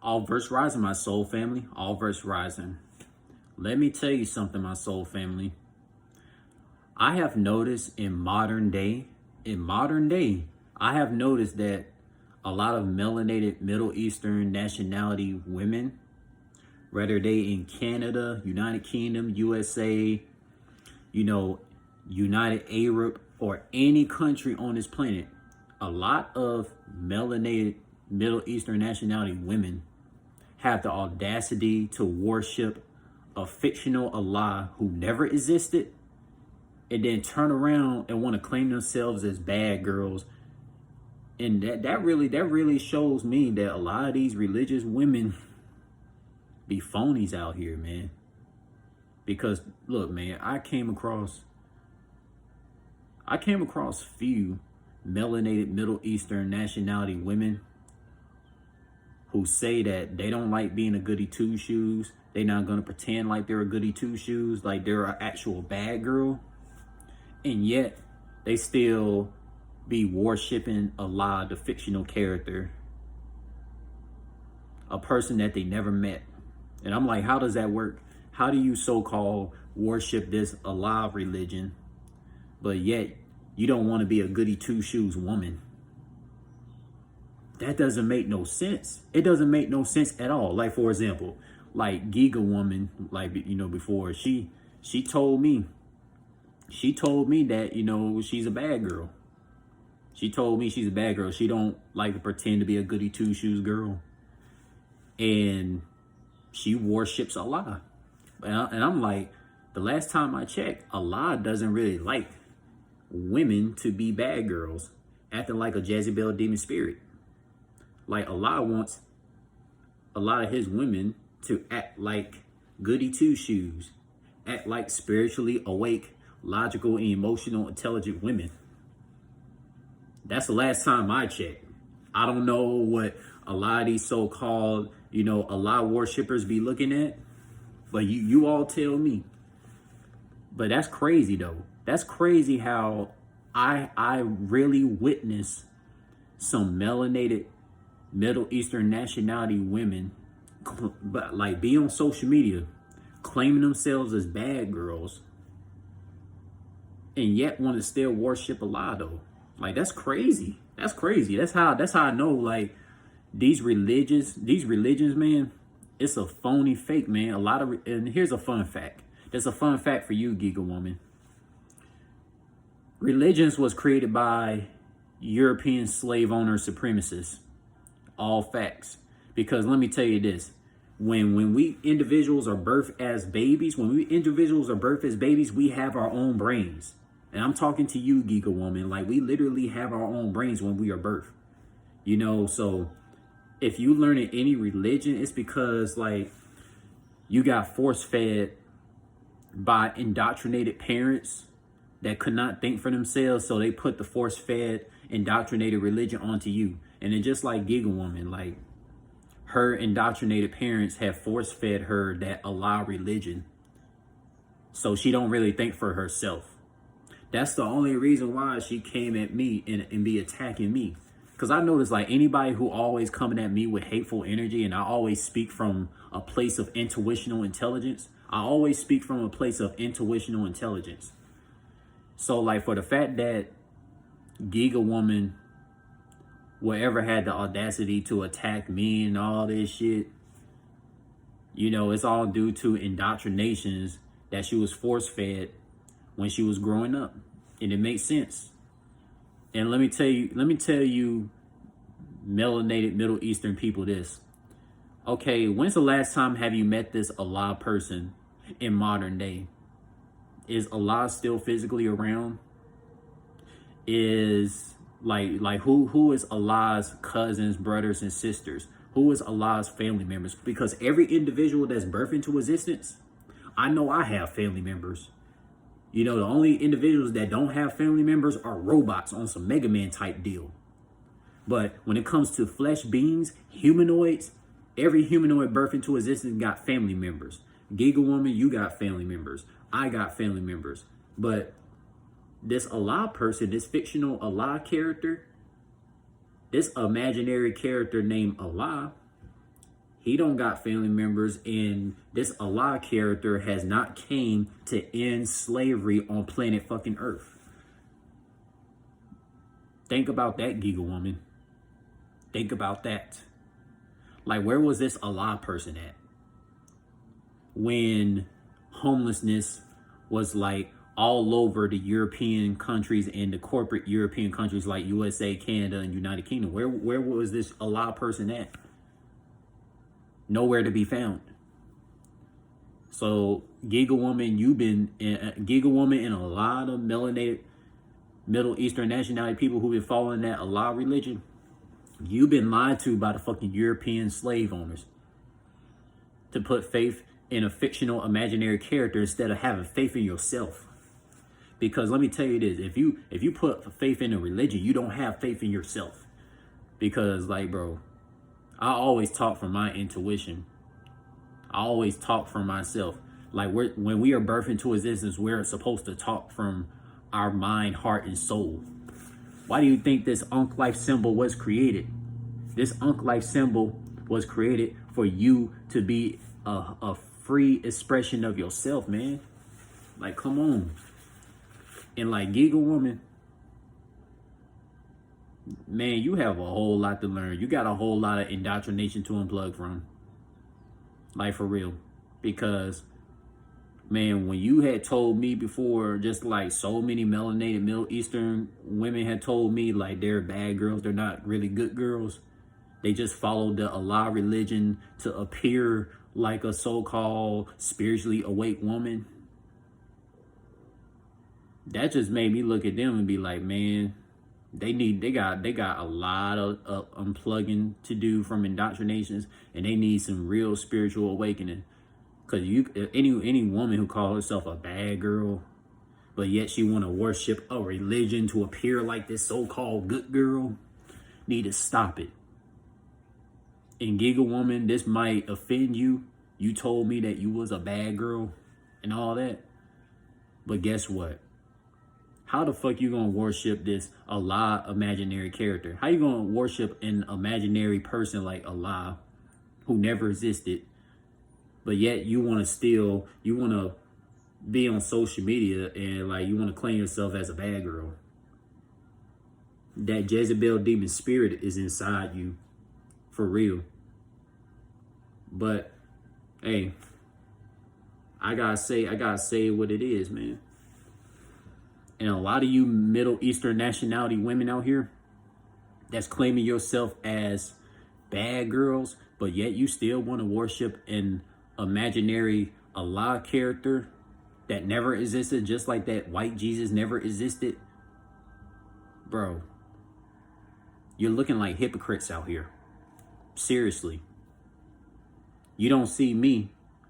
All verse rising, my soul family. All verse rising. Let me tell you something, my soul family. I have noticed in modern day, I have noticed that a lot of melanated Middle Eastern nationality women, whether they in Canada, United Kingdom, USA, United Arab, or any country on this planet, a lot of melanated Middle Eastern nationality women have the audacity to worship a fictional Allah who never existed, and then turn around and want to claim themselves as bad girls. And that really shows me that a lot of these religious women be phonies out here, man. Because look, man, I came across few melanated Middle Eastern nationality women who say that they don't like being a goody two shoes. They're not gonna pretend like they're a goody two shoes, like they're an actual bad girl. And yet they still be worshiping Allah, the fictional character, a person that they never met. And I'm like, how does that work? How do you so-called worship this Allah religion, but yet you don't want to be a goody two shoes woman? That doesn't make no sense. It doesn't make no sense at all. Like, for example, like Giga woman, like, before she told me that, she's a bad girl. She told me she's a bad girl. She don't like to pretend to be a goody two shoes girl. And she worships Allah. And I'm like, the last time I checked, Allah doesn't really like women to be bad girls, acting like a Jezebel demon spirit. Like, Allah wants a lot of his women to act like goody two shoes, act like spiritually awake, logical, and emotional, intelligent women. That's the last time I checked. I don't know what a lot of these so-called, Allah worshippers be looking at, but you all tell me. But that's crazy though. That's crazy how I really witnessed some melanated Middle Eastern nationality women, but like, be on social media claiming themselves as bad girls, and yet want to still worship Allah though. Like, that's crazy. That's crazy. That's how I know, like, these religions, man, it's a phony fake, man. And here's a fun fact. There's a fun fact for you, Giga woman. Religions was created by European slave owner supremacists. All facts. Because let me tell you this. When we individuals are birthed as babies, we have our own brains. And I'm talking to you, Giga woman. Like, we literally have our own brains when we are birthed. So if you learn in any religion, it's because, like, you got force-fed by indoctrinated parents that could not think for themselves. So they put the force-fed, indoctrinated religion onto you. And then just like Giga woman, like, her indoctrinated parents have force-fed her that Allah religion. So she don't really think for herself. That's the only reason why she came at me and be attacking me. Because I notice, like, anybody who always coming at me with hateful energy, and I always speak from a place of intuitional intelligence. So, like, for the fact that Giga woman whatever had the audacity to attack me and all this shit, it's all due to indoctrinations that she was force-fed when she was growing up. And it makes sense. And let me tell you, melanated Middle Eastern people, this. Okay, when's the last time have you met this Allah person in modern day? Is Allah still physically around? Is like who is Allah's cousins, brothers, and sisters? Who is Allah's family members? Because every individual that's birthed into existence, I know I have family members. The only individuals that don't have family members are robots on some Mega Man type deal. But when it comes to flesh beings, humanoids, every humanoid birthed into existence got family members. Giga woman, you got family members. I got family members. But this Allah person, this fictional Allah character, this imaginary character named Allah, He don't got family members, and this Allah character has not came to end slavery on planet fucking Earth. Think about that, Giga woman. Think about that. Like, where was this Allah person at when homelessness was like all over the European countries and the corporate European countries like USA, Canada, and United Kingdom? Where was this Allah person at? Nowhere to be found. So Giga woman, you've been Giga woman and a lot of melanated Middle Eastern nationality people who've been following that Allah religion. You've been lied to by the fucking European slave owners to put faith in a fictional imaginary character instead of having faith in yourself. Because let me tell you this, if you put faith in a religion, you don't have faith in yourself. Because like, bro, I always talk from my intuition. I always talk from myself. Like when we are birthed into existence, we're supposed to talk from our mind, heart, and soul. Why do you think this Ankh life symbol was created? This Ankh life symbol was created for you to be a free expression of yourself, man. Like, come on. And like, Giga woman, man, you have a whole lot to learn. You got a whole lot of indoctrination to unplug from. Like, for real. Because, man, when you had told me before, just like so many melanated Middle Eastern women had told me, like, they're bad girls, they're not really good girls. They just followed the Allah religion to appear like a so-called spiritually awake woman. That just made me look at them and be like, man, they got a lot of unplugging to do from indoctrinations, and they need some real spiritual awakening. Cause any woman who calls herself a bad girl, but yet she want to worship a religion to appear like this so-called good girl, need to stop it. And Giga woman, this might offend you. You told me that you was a bad girl and all that. But guess what? How the fuck you gonna worship this Allah imaginary character? How you gonna worship an imaginary person like Allah who never existed? But yet you want to be on social media and like you want to claim yourself as a bad girl. That Jezebel demon spirit is inside you, for real. But hey, I gotta say what it is, man. And a lot of you Middle Eastern nationality women out here that's claiming yourself as bad girls, but yet you still want to worship an imaginary Allah character that never existed, just like that white Jesus never existed. Bro, you're looking like hypocrites out here. Seriously. You don't see me.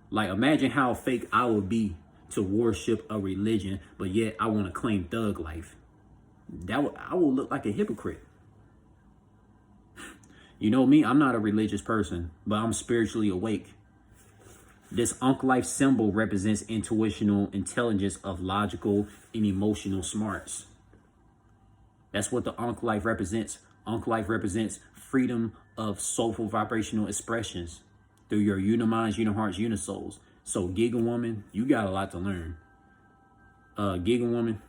Like, imagine how fake I would be to worship a religion, but yet I want to claim thug life. I will look like a hypocrite. You know me, I'm not a religious person, but I'm spiritually awake. This Ankh life symbol represents intuitional intelligence of logical and emotional smarts. That's what the Ankh life represents. Ankh life represents freedom of soulful vibrational expressions through your uniminds, unihearts, unisouls. So Giga woman, you got a lot to learn. Giga woman,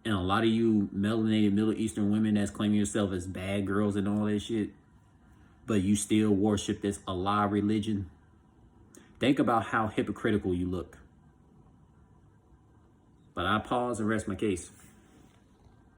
and a lot of you melanated Middle Eastern women that's claiming yourself as bad girls and all that shit, but you still worship this Allah religion. Think about how hypocritical you look. But I pause and rest my case.